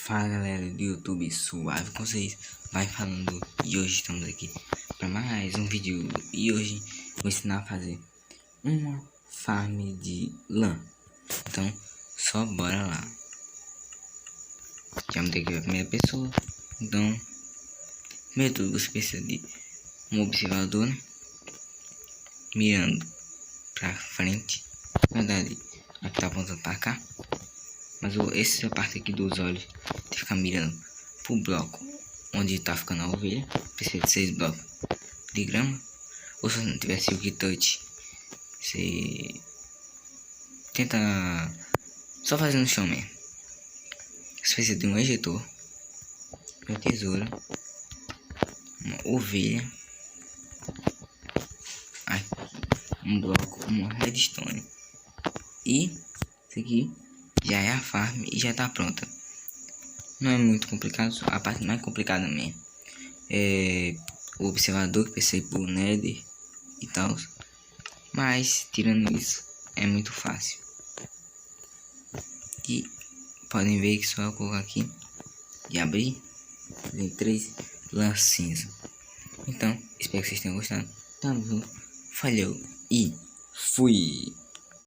Fala galera do YouTube, suave com vocês, vai falando. E hoje estamos aqui para mais um vídeo. E hoje vou ensinar a fazer uma farm de lã. Então só bora lá. Já mudei aqui a primeira pessoa. Então primeiro tudo você precisa de um observador, né? Mirando pra frente. Na verdade aqui tá apontando pra cá, mas essa parte aqui dos olhos tem que ficar mirando pro bloco onde tá ficando a ovelha. Precisa de 6 blocos de grama. Ou se não tivesse o touch, você tenta só fazer no chão mesmo. Você precisa de um ejetor, uma tesoura, uma ovelha, um bloco, uma redstone. E isso aqui já é a farm e já tá pronta. Não é muito complicado, a parte mais complicada mesmo é o observador, que pensei por nether e tal. Mas tirando isso, é muito fácil. E podem ver que só eu colocar aqui e abrir, tem 3 lãs cinza. Então, espero que vocês tenham gostado. Tamo junto, falhou e fui!